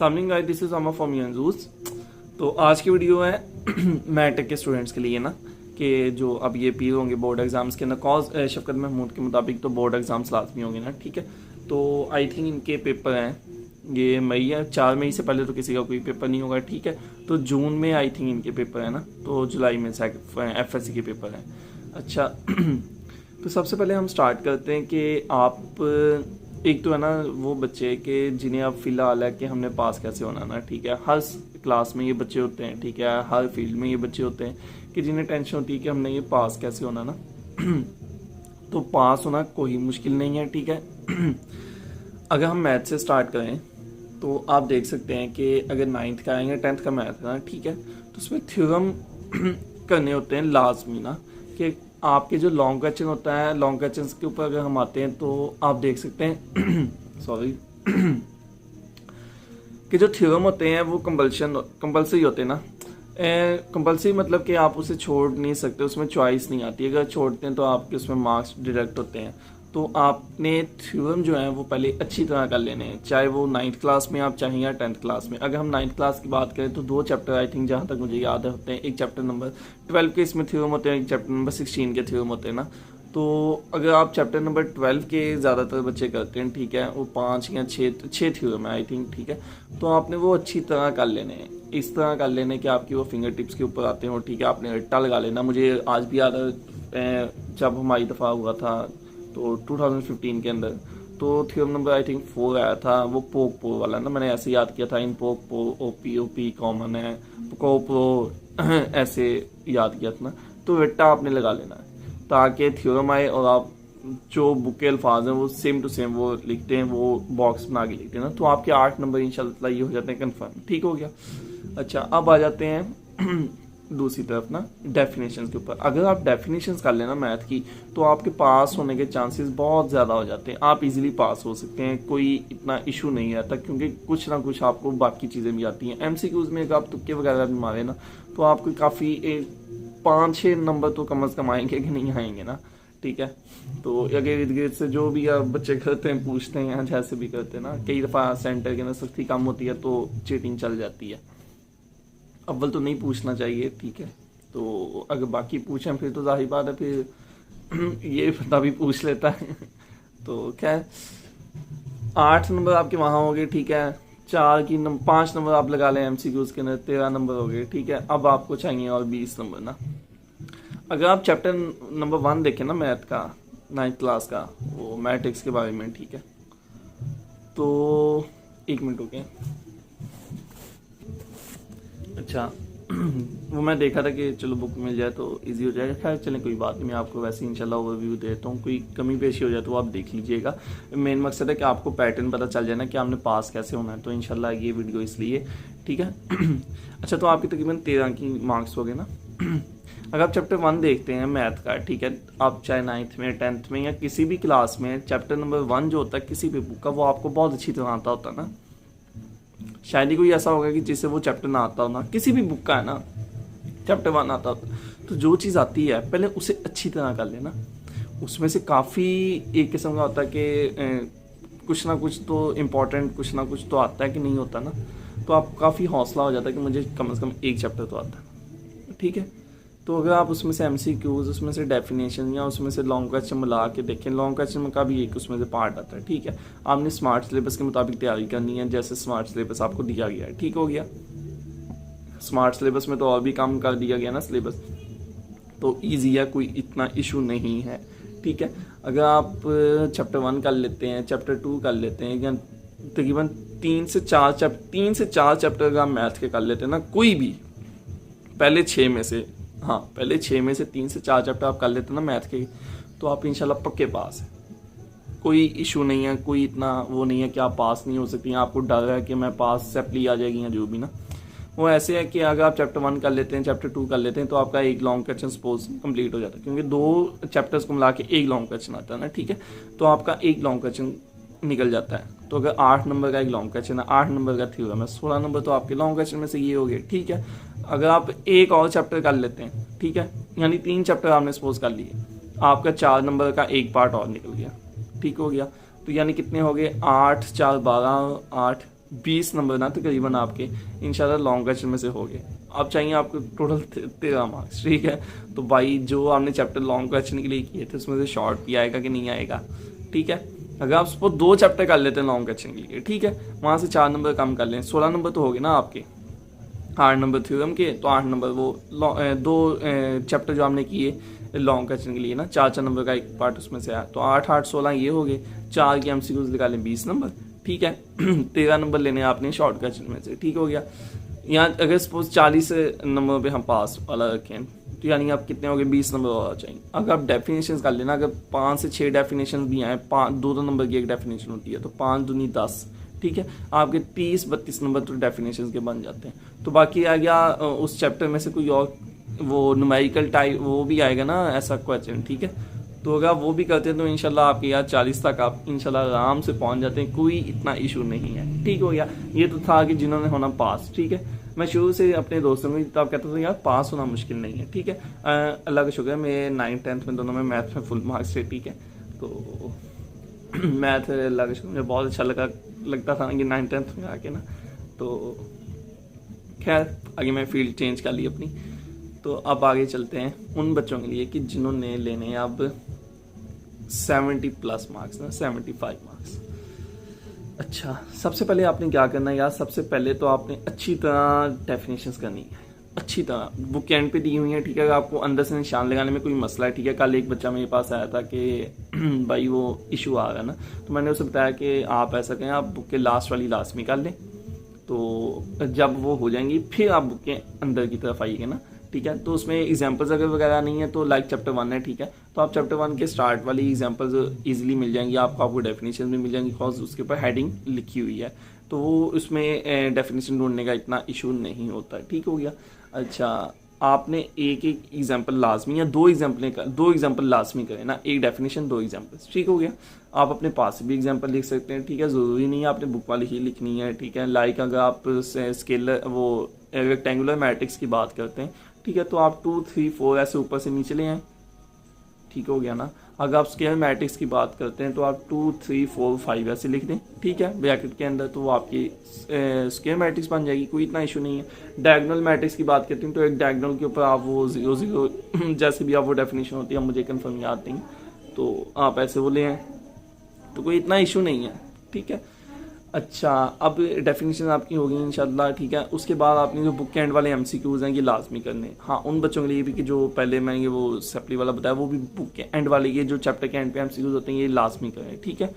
सामने guys, this is अमा from यूजूस। तो आज की वीडियो है मैट्रिक के स्टूडेंट्स के लिए ना, कि जो अब ये पी होंगे बोर्ड एग्जाम्स के ना। कॉज शफकत महमूद के मुताबिक तो बोर्ड एग्जाम्स लाजमी होंगे ना, ठीक है। तो आई थिंक इनके पेपर हैं, ये मई है, 4 मई से पहले तो किसी का कोई पेपर नहीं होगा, ठीक है। तो जून में आई थिंक इनके पेपर है ना, तो जुलाई में FSC के पेपर हैं। अच्छा तो सबसे पहले हम स्टार्ट करते हैं कि आप एक तो है ना वो बच्चे के जिन्हें अब फिलहाल है कि हमने पास कैसे होना ना, ठीक है। हर क्लास में ये बच्चे होते हैं, ठीक है, हर फील्ड में ये बच्चे होते हैं कि जिन्हें टेंशन होती है कि हमने ये पास कैसे होना ना। तो पास होना कोई मुश्किल नहीं है, ठीक है। अगर हम मैथ से स्टार्ट करें तो आप देख सकते हैं कि अगर 9th का आएंगे 10th का मैथ ना, ठीक है, तो उसमें थ्योरम करने होते हैं लाजमी ना, कि आपके जो लॉन्ग क्वेश्चन होता है, लॉन्ग क्वेश्चन के ऊपर अगर हम आते हैं तो आप देख सकते हैं सॉरी कि जो थ्योरम होते हैं वो कंपल्सरी होते हैं ना। कंपल्सरी मतलब कि आप उसे छोड़ नहीं सकते, उसमें चॉइस नहीं आती। अगर छोड़ते हैं तो आपके उसमें मार्क्स डिडक्ट होते हैं। तो आपने थ्योरम जो है वो पहले अच्छी तरह कर लेने हैं, चाहे वो 9th क्लास में आप चाहें या 10th क्लास में। अगर हम 9th क्लास की बात करें तो 2 चैप्टर आई थिंक जहाँ तक मुझे याद होते हैं। एक चैप्टर नंबर 12 के इसमें थ्योरम होते हैं, एक चैप्टर नंबर 16 के थ्योरम होते हैं ना। तो अगर आप चैप्टर नंबर 12 के ज़्यादातर बच्चे करते हैं, ठीक है, वो 5 या 6 थ्योरम है आई थिंक, ठीक है। तो आपने वो अच्छी तरह कर लेने हैं, इस तरह कर लेने कि आपकी वो फिंगर टिप्स के ऊपर आते हो, ठीक है। आपने रट्टा लगा लेना। मुझे आज भी याद है जब हमारी दफ़ा हुआ था तो 2015 के अंदर, तो थ्योरम नंबर आई थिंक 4 आया था, वो पोक पो वाला ना। मैंने ऐसे याद किया था, इन पोक पो OP कॉमन है, को प्रो ऐसे याद किया था ना। तो रट्टा आपने लगा लेना है ताकि थ्योरम आए और आप जो बुक के अल्फाज हैं वो सेम टू सेम वो लिखते हैं, वो बॉक्स बना के लिखते हैं ना। तो आपके 8 नंबर इंशाल्लाह ये हो जाते हैं कन्फर्म, ठीक हो गया। अच्छा, अब आ जाते हैं दूसरी तरफ ना, डेफिनेशन के ऊपर। अगर आप डेफिनेशन कर लेना मैथ की तो आपके पास होने के चांसेस बहुत ज़्यादा हो जाते हैं, आप इजीली पास हो सकते हैं, कोई इतना इशू नहीं आता, क्योंकि कुछ ना कुछ आपको बाकी चीज़ें भी आती हैं। MCQs में अगर आप तुक्के वगैरह भी मारे ना तो आपको काफ़ी 5-6 नंबर तो कम अज़ कम आएंगे कि नहीं आएंगे ना, ठीक है। तो अगर इर्द गिर्द से जो भी आप बच्चे करते हैं, पूछते हैं, जैसे भी करते हैं ना, कई दफ़ा सेंटर के अंदर सख्ती कम होती है तो चीटिंग चल जाती है। अव्वल तो नहीं पूछना चाहिए, ठीक है। तो अगर बाकी पूछें फिर तो जाहिर बात है, फिर ये बंदा भी पूछ लेता है। तो क्या है, 8 नंबर आपके वहाँ हो गए, ठीक है। 5 नंबर आप लगा लें MCQs के अंदर, 13 नंबर हो गए, ठीक है। अब आपको चाहिए और 20 नंबर ना। अगर आप चैप्टर नंबर 1 देखें ना मैथ का, 9th क्लास का, वो मैट्रिक्स के बारे में, ठीक है। तो 1 मिनट हो गए। अच्छा वो मैं देखा था कि चलो बुक मिल जाए तो इजी हो जाएगा। खैर चलें, कोई बात नहीं, मैं आपको वैसे ही इंशाल्लाह ओवरव्यू देता हूँ। कोई कमी पेशी हो जाए तो आप देख लीजिएगा। मेन मकसद है कि आपको पैटर्न पता चल जाए ना कि आपने पास कैसे होना है, तो इंशाल्लाह ये वीडियो इसलिए, ठीक है। अच्छा, तो आपके तकरीबन 13 की मार्क्स हो गए ना। अगर आप चैप्टर 1 देखते हैं मैथ का, ठीक है, आप चाहे 9th में 10th में या किसी भी क्लास में, चैप्टर नंबर 1 जो होता है किसी भी बुक का, वो आपको बहुत अच्छी तरह आता होता है ना। शायद ही कोई ऐसा होगा कि जिसे वो चैप्टर ना आता हो ना, किसी भी बुक का है ना, चैप्टर 1 आता हो तो जो चीज़ आती है पहले उसे अच्छी तरह कर लेना। उसमें से काफ़ी एक किस्म का होता है कि कुछ ना कुछ तो इम्पोर्टेंट, कुछ ना कुछ तो आता है कि नहीं होता ना। तो आपको काफ़ी हौसला हो जाता है कि मुझे कम से कम एक चैप्टर तो आता है, ठीक है। तो अगर आप उसमें से MCQs, उसमें से डेफिनेशन या उसमें से लॉन्ग क्वेश्चन मिला के देखें, लॉन्ग क्वेश्चन का भी एक उसमें से पार्ट आता है, ठीक है। आपने स्मार्ट सिलेबस के मुताबिक तैयारी करनी है, जैसे स्मार्ट सिलेबस आपको दिया गया है, ठीक हो गया। स्मार्ट सिलेबस में तो और भी काम कर दिया गया ना सिलेबस, तो ईजी है, कोई इतना इशू नहीं है, ठीक है। अगर आप चैप्टर 1 कर लेते हैं, चैप्टर 2 कर लेते हैं, या तकरीबन 3 से 4 चैप्टर अगर आप मैथ के कर लेते हैं ना, कोई भी पहले 6 में से, हाँ पहले 6 में से 3 से 4 चैप्टर आप कर लेते हैं ना मैथ के, तो आप इंशाल्लाह पक्के पास हैं। कोई इशू नहीं है, कोई इतना वो नहीं है कि आप पास नहीं हो सकती हैं, आपको डर है कि मैं पास सप्ली आ जाएगी या जो भी ना। वो ऐसे है कि अगर आप चैप्टर 1 कर लेते हैं, चैप्टर 2 कर लेते हैं, तो आपका एक लॉन्ग क्वेश्चन सपोज कंप्लीट हो जाता है, क्योंकि 2 चैप्टर्स को मिला के एक लॉन्ग क्वेश्चन आता है ना, ठीक है। तो आपका एक लॉन्ग क्वेश्चन निकल जाता है। तो अगर 8 नंबर का एक लॉन्ग क्वेश्चन है, 8 नंबर का थ्योरम है, 16 नंबर तो आपके लॉन्ग क्वेश्चन में से ये हो गए, ठीक है। अगर आप एक और चैप्टर कर लेते हैं, ठीक है, यानी 3 चैप्टर आपने सपोज कर लिए, आपका 4 नंबर का एक पार्ट और निकल गया, ठीक हो गया। तो यानी कितने हो गए, 8 4 12, 8 20 नंबर ना तकरीबन आपके इंशाल्लाह लॉन्ग क्वेश्चन में से हो गए। अब चाहिए आपको टोटल 13 मार्क्स, ठीक है। तो भाई जो आपने चैप्टर लॉन्ग क्वेश्चन के लिए किए थे उसमें से शॉर्ट भी आएगा कि नहीं आएगा, ठीक है। अगर आप सपोज 2 चैप्टर कर लेते हैं लॉन्ग क्वेश्चन के लिए, ठीक है, वहाँ से 4 नंबर कम कर लें, 16 नंबर तो हो गए ना आपके। 8 नंबर थ्योरम के, तो 8 नंबर वो 2 चैप्टर जो हमने किए लॉन्ग क्वेश्चन के लिए ना, 4 नंबर का एक पार्ट उसमें से आया, तो 8 8 16 ये हो गए। 4 के MCQs निकालें 20 नंबर, ठीक है। 13 नंबर लेने आपने शॉर्ट क्वेश्चन में से, ठीक हो गया। यहाँ अगर सपोज 40 नंबर पे हम पास वाला रखें तो यानी आप कितने हो गए, 20 नंबर होना चाहिए। अगर आप डेफिनेशन कर लेना, अगर 5 से 6 डेफिनेशन भी आए, 2 नंबर की एक डेफिनेशन होती है, तो 5 दूनी 10, ठीक है, आपके 30-32 नंबर तो डेफिनेशन के बन जाते हैं। तो बाकी आ गया उस चैप्टर में से कोई और वो न्यूमेरिकल टाइप वो भी आएगा ना ऐसा क्वेश्चन, ठीक है। तो अगर आप वो भी करते हैं तो इंशाल्लाह आपके यार 40 तक आप इंशाल्लाह आराम से पहुंच जाते हैं, कोई इतना इशू नहीं है, ठीक हो गया। ये तो था कि जिन्होंने होना पास, ठीक है। मैं शुरू से अपने दोस्तों में तब कहता था यार पास होना मुश्किल नहीं है, ठीक है। अल्लाह का शुक्र है मैं 9th 10th में दोनों में मैथ में फुल मार्क्स थे, ठीक है। तो मैथ अल्लाह का शुक्र मुझे बहुत अच्छा लगता था कि 9th 10th में आके ना। तो खैर आगे मैं फील्ड चेंज कर ली अपनी। तो अब आगे चलते हैं उन बच्चों के लिए कि जिन्होंने लेने अब 70+ मार्क्स ना, 75 मार्क्स। अच्छा, सबसे पहले आपने क्या करना है यार, सबसे पहले तो आपने अच्छी तरह डेफिनेशंस करनी है, अच्छी तरह बुक एंड पे दी हुई है, ठीक है। आपको अंदर से निशान लगाने में कोई मसला है, ठीक है। कल एक बच्चा मेरे पास आया था कि भाई वो इशू आ रहा है ना, तो मैंने उसे बताया कि आप ऐसा करें, आप बुक के लास्ट वाली लास्ट में कर लें, तो जब वो हो जाएंगी फिर आप बुक के अंदर की तरफ आइएगा ना, ठीक है। तो उसमें एग्जाम्पल्स अगर वगैरह नहीं है तो लाइक चैप्टर 1 है, ठीक है, तो आप चैप्टर 1 के स्टार्ट वाली एग्जाम्पल्स इजीली मिल जाएंगी आपको डेफिनेशन भी मिल जाएंगी, बिकॉज उसके ऊपर हेडिंग लिखी हुई है, तो वो उसमें डेफिनेशन ढूंढने का इतना इशू नहीं होता, ठीक हो गया। अच्छा, आपने एक एग्जाम्पल लाजमी या 2 एग्जाम्पल लाजमी करें ना, एक डेफिनेशन 2 एग्जाम्पल्स, ठीक हो गया। आप अपने पास भी एग्जाम्पल लिख सकते हैं, ठीक है, ज़रूरी नहीं है आपने बुक वाली ही लिखनी है, ठीक है। लाइक अगर आप स्केलर वो रेक्टेंगुलर मैट्रिक्स की बात करते हैं, ठीक है, तो आप 2 3 4 ऐसे ऊपर से नीचे ले आए, ठीक हो गया ना। अगर आप स्केलर मैट्रिक्स की बात करते हैं तो आप 2 3 4 5 ऐसे लिख दें, ठीक है, ब्रैकेट के अंदर, तो वो आपकी स्केलर मैट्रिक्स बन जाएगी, कोई इतना इशू नहीं है। डायगोनल मैट्रिक्स की बात करते हैं तो एक डायगोनल के ऊपर आप वो 0 0 जैसे भी आप वो डेफिनेशन होती है, मुझे कंफर्म याद नहीं, तो आप ऐसे वो ले आए, तो कोई इतना इशू नहीं है, ठीक है। अच्छा, अब डेफिनेशन आपकी होगी इंशाल्लाह, ठीक है। उसके बाद आपने जो बुक एंड वाले MCQs हैं ये लाजमी करने, हाँ, उन बच्चों के लिए भी कि जो पहले मैंने वो सप्ली वाला बताया, वो भी बुक के एंड वाले ये जो चैप्टर के एंड पे MCQs होते हैं ये लाजमी करें, ठीक है।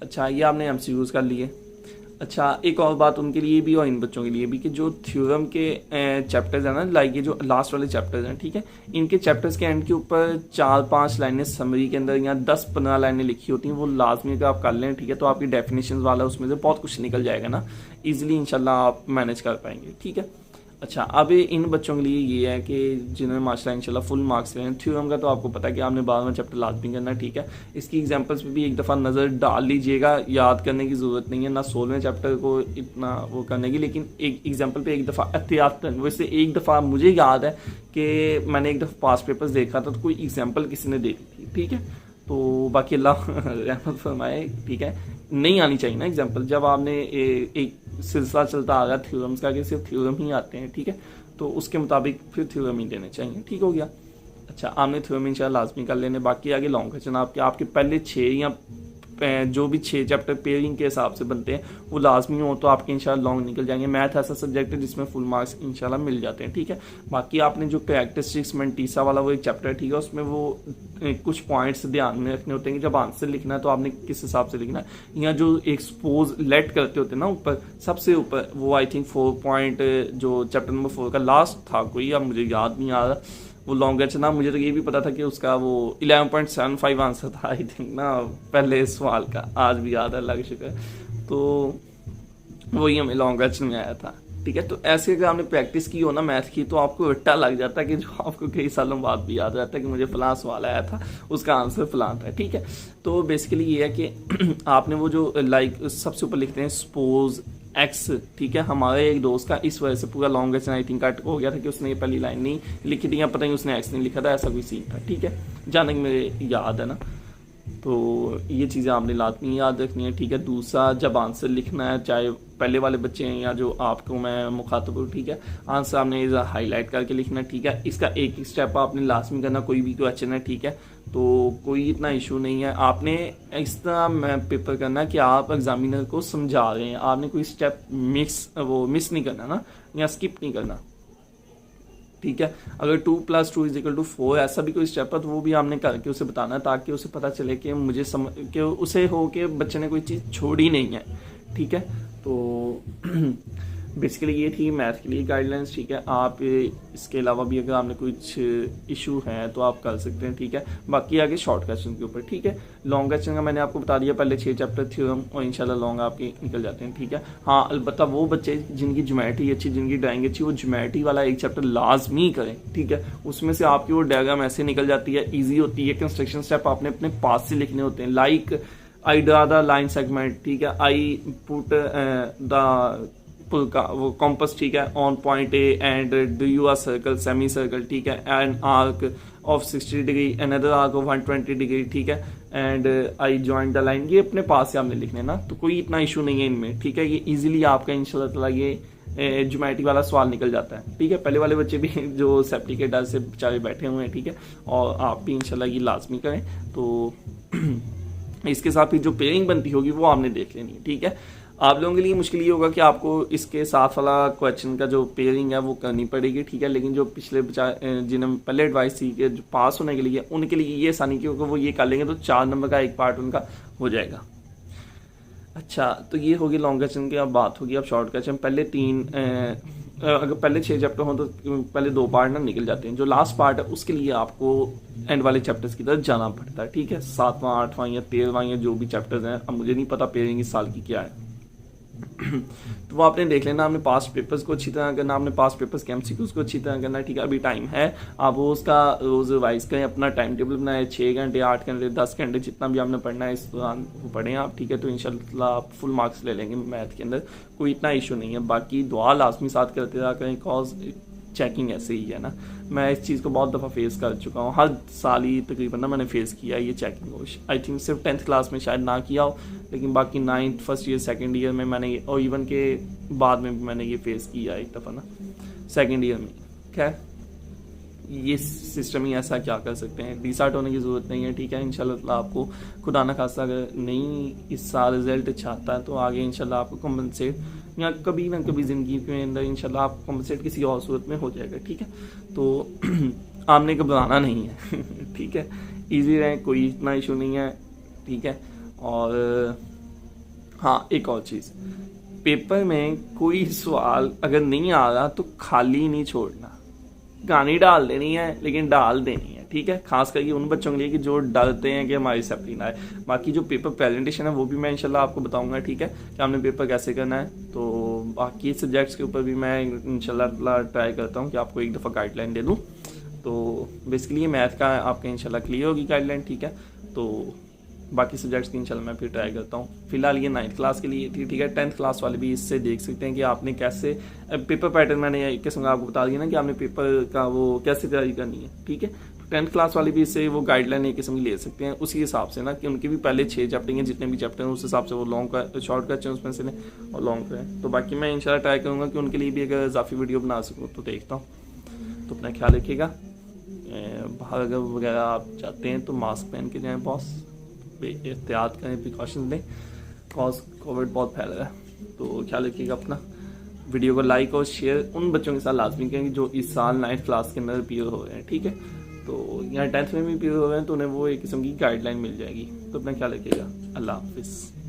अच्छा, ये आपने MCQs कर लिए। अच्छा, एक और बात उनके लिए भी और इन बच्चों के लिए भी कि जो थ्योरम के चैप्टर्स हैं ना, लाइक ये जो लास्ट वाले चैप्टर्स हैं, ठीक है, इनके चैप्टर्स के एंड के ऊपर 4-5 लाइनें समरी के अंदर या 10-15 लाइनें लिखी होती हैं, वो लाजमी अगर आप कर लें, ठीक है, तो आपकी डेफिनेशन वाला उसमें से बहुत कुछ निकल जाएगा ना, इजीली इंशाल्लाह आप मैनेज कर पाएंगे, ठीक है। अच्छा, अब इन बच्चों के लिए ये है कि जिन्होंने माशाल्लाह इंशाल्लाह फुल मार्क्स ले हैं थ्योरम का, तो आपको पता है कि आपने 12वां चैप्टर लाजमी करना है, ठीक है। इसकी एग्जांपल्स पे भी एक दफ़ा नज़र डाल लीजिएगा, याद करने की ज़रूरत नहीं है ना 16वें चैप्टर को इतना वो करने की, लेकिन एक एग्जाम्पल पे एक दफ़ा एहतियातन, वैसे एक दफ़ा मुझे याद है कि मैंने एक दफ़ा पास पेपर्स देखा था तो कोई एग्जाम्पल किसी ने देखी थी, ठीक है। तो बाकी अल्लाह रहमत फरमाए, ठीक है, नहीं आनी चाहिए ना एग्जाम्पल, जब आपने एक सिलसिला चलता आ रहा थ्योरम्स का कि सिर्फ थ्योरम ही आते हैं, ठीक है, तो उसके मुताबिक फिर थ्योरम ही देने चाहिए, ठीक हो गया। अच्छा, आपने थ्योरम इंशाल्लाह लाजमी कर लेने, बाकी आगे लॉन्ग क्वेश्चन आपके पहले 6 या जो भी 6 चैप्टर पेयरिंग के हिसाब से बनते हैं वो लाजमी हो तो आपके इंशाल्लाह लॉन्ग निकल जाएंगे। मैथ ऐसा सब्जेक्ट है जिसमें फुल मार्क्स इंशाल्लाह मिल जाते हैं, ठीक है। बाकी आपने जो कैरेक्टरिस्टिक्स मेंटीसा वाला वो एक चैप्टर है, ठीक है, उसमें वो कुछ पॉइंट्स ध्यान में रखने होते हैं कि जब आंसर लिखना है तो आपने किस हिसाब से लिखना है, या जो एक्सपोज लेट करते होते हैं ना ऊपर, सबसे ऊपर, वो आई थिंक 4 पॉइंट जो चैप्टर नंबर 4 का लास्ट था कोई, अब मुझे याद नहीं आ रहा वो लॉन्गेस्ट ना, मुझे तो ये भी पता था कि उसका वो 11.75 आंसर था आई थिंक ना पहले सवाल का, आज भी याद है अल्लाह का शुक्र, तो वही हमें लॉन्गेस्ट में आया था, ठीक है। तो ऐसे अगर आपने प्रैक्टिस की हो ना मैथ की तो आपको रट्टा लग जाता है कि जो आपको कई सालों बाद भी याद रहता है कि मुझे फलां सवाल आया था, उसका आंसर फलां था, ठीक है। तो बेसिकली ये है कि आपने वो जो लाइक सबसे ऊपर लिखते हैं सपोज एक्स, ठीक है, हमारे एक दोस्त का इस वजह से पूरा long question I think cut हो गया था कि उसने ये पहली लाइन नहीं लिखी थी या पता नहीं उसने एक्स नहीं लिखा था, ऐसा कोई सीन था, ठीक है, जहाँ तक मेरे याद है ना। तो ये चीज़ें आपने लाजमी याद रखनी है, ठीक है। दूसरा, जब आंसर लिखना है, चाहे पहले वाले बच्चे हैं या जो आपको मैं मुखातब हूँ, ठीक है, आंसर आपने हाईलाइट करके लिखना है, ठीक है। इसका एक ही स्टेप आपने लाजमी करना, कोई भी क्वेश्चन है, ठीक है, तो कोई इतना इशू नहीं है। आपने इस तरह पेपर करना कि आप एग्जामिनर को समझा रहे हैं, आपने कोई स्टेप मिस नहीं करना ना, या स्किप नहीं करना, ठीक है। अगर 2 + 2 = 4 ऐसा भी कोई स्टेप है तो वो भी आपने करके उसे बताना है, ताकि उसे पता चले कि कि उसे हो कि बच्चे ने कोई चीज़ छोड़ी नहीं है, ठीक है। तो बेसिकली ये थी मैथ के लिए गाइडलाइंस, ठीक है। आप इसके अलावा भी अगर आपने कुछ इशू है तो आप कर सकते हैं, ठीक है। बाकी आगे शॉर्ट क्वेश्चन के ऊपर, ठीक है। लॉन्ग क्वेश्चन का मैंने आपको बता दिया, पहले 6 चैप्टर थ्योरम और इंशाल्लाह लॉन्ग आपके निकल जाते हैं, ठीक है। हाँ, अलबत्ता वो बच्चे जिनकी ज्योमेट्री अच्छी, जिनकी ड्राइंग अच्छी, वो ज्योमेट्री वाला एक चैप्टर लाजमी करें, ठीक है। उसमें से आपकी वो डायग्राम ऐसे निकल जाती है, ईजी होती है। कंस्ट्रक्शन स्टेप आपने अपने पास से लिखने होते हैं, like I draw the line segment, ठीक है, आई पुट द पुल का वो कॉम्पस, ठीक है, on point A and do you a circle, semi circle, ठीक है, an arc of 60 degree, another arc of 120 degree, ठीक है, and I join the line. ये अपने पास से आपने लिखने ना, तो कोई इतना इशू नहीं है इनमें, ठीक है। ये इजीली आपका इंशाल्लाह ताला ये ज्योमेट्री वाला सवाल निकल जाता है, ठीक है। पहले वाले बच्चे भी जो सेफ्टी के डर से बेचारे बैठे हुए हैं, ठीक है, और आप भी इंशाल्लाह ये लाजमी करें। तो इसके साथ ही जो पेयरिंग बनती होगी वो आपने देख लेनी है, ठीक है। आप लोगों के लिए मुश्किल ये होगा कि आपको इसके साथ वाला क्वेश्चन का जो पेयरिंग है वो करनी पड़ेगी, ठीक है। लेकिन जो पिछले जिन्हें पहले एडवाइस थी कि जो पास होने के लिए, उनके लिए ये आसानी क्योंकि वो ये कर लेंगे तो 4 नंबर का एक पार्ट उनका हो जाएगा। अच्छा, तो ये होगी लॉन्ग क्वेश्चन की। अब बात होगी अब शॉर्ट क्वेश्चन। पहले 3 अगर पहले 6 चैप्टर हो तो पहले 2 पार्ट ना निकल जाते हैं। जो लास्ट पार्ट है उसके लिए आपको एंड वाले चैप्टर्स की तरफ जाना पड़ता है, ठीक है। 7वां 8वां या 13वां या जो भी चैप्टर्स हैं, अब मुझे नहीं पता पेयरिंग इस साल की क्या है तो वो आपने देख लेना। आपने पास्ट पेपर्स को अच्छी तरह करना, आपने पास्ट पेपर्स के एमसीक्यूज को अच्छी तरह करना, ठीक है। अभी टाइम है, आप वो उसका रोज रिवाइज करें, अपना टाइम टेबल बनाए, 6 घंटे 8 घंटे 10 घंटे जितना भी आपने पढ़ना है इस दौरान वो पढ़ें आप, ठीक है। तो इंशाल्लाह आप फुल मार्क्स ले लेंगे मैथ के अंदर, कोई इतना इशू नहीं है। बाकी दुआ लाजमी साथ करते रहा करें, कॉज चेकिंग ऐसे ही है ना। मैं इस चीज़ को बहुत दफ़ा फेस कर चुका हूँ, हर साल ही तकरीबन ना मैंने फेस किया है ये चेकिंग को। आई थिंक सिर्फ 10th क्लास में शायद ना किया हो, लेकिन बाकी 9th first year 2nd year में मैंने और इवन के बाद में भी मैंने ये फेस किया एक दफ़ा ना 2nd ईयर में। खैर ये सिस्टम ही ऐसा, क्या कर सकते हैं, डिसहार्ट होने की ज़रूरत नहीं है, ठीक है। इंशाल्लाह आपको खुदा न खास्ता अगर नहीं इस साल रिजल्ट अच्छा आता है तो आगे इंशाल्लाह आपको कम्पनसेट या कभी ना कभी ज़िंदगी के अंदर इंशाल्लाह आपको कम्पनसेट किसी और सूरत में हो जाएगा, ठीक है। तो आपने घबराना नहीं है ठीक है, ईजी रहे, कोई इतना इशू नहीं है, ठीक है। और हाँ, एक और चीज़, पेपर में कोई सवाल अगर नहीं आ रहा तो खाली नहीं छोड़ना, कहानी डाल देनी है लेकिन डाल देनी है, ठीक है। खास करके उन बच्चों के लिए कि जो डरते हैं कि हमारी सप्ली ना आए। बाकी जो पेपर प्रेजेंटेशन है वो भी मैं इंशाल्लाह आपको बताऊंगा, ठीक है, कि हमने पेपर कैसे करना है। तो बाकी सब्जेक्ट्स के ऊपर भी मैं इंशाल्लाह ट्राई करता हूँ कि आपको एक दफ़ा गाइडलाइन दे दूँ। तो बेसिकली मैथ का आपका इंशाल्लाह क्लियर होगी गाइडलाइन, ठीक है। तो बाकी सब्जेक्ट्स की इंशाल्लाह मैं फिर ट्राई करता हूँ। फिलहाल ये 9th क्लास के लिए थी, ठीक है। 10th क्लास वाले भी इससे देख सकते हैं कि आपने कैसे पेपर पैटर्न, मैंने एक किस्म का आपको बता दिया ना कि आपने पेपर का वो कैसे तैयारी करनी है, ठीक है। 10th क्लास वाले भी इससे वो गाइडलाइन एक किस्म की ले सकते हैं उसी हिसाब से ना, कि उनके भी पहले 6 चैप्टर हैं, जितने भी चैप्टर हैं उस हिसाब से वो लॉन्ग का शॉर्ट का चेंज उसमें से लें और लॉन्ग करें। तो बाकी मैं इंशाल्लाह ट्राई करूँगा कि उनके लिए भी अगर इजाफी वीडियो बना सकूँ तो देखता हूँ। तो अपना ख्याल रखिएगा, बाहर अगर वगैरह आप जाते हैं तो मास्क पहन के जाएँ बॉस, एहतियात करें, प्रिकॉशन लें, कॉज कोविड बहुत फैल रहा है। तो ख्याल रखिएगा अपना। वीडियो को लाइक और शेयर उन बच्चों के साथ लाजमी करें जो इस साल 9th क्लास के अंदर पीयर हो रहे हैं, ठीक है। तो यहाँ 10th में भी पीयर हो रहे हैं तो उन्हें वो एक किस्म की गाइडलाइन मिल जाएगी। तो अपना ख्याल रखिएगा, अल्लाह हाफिज़।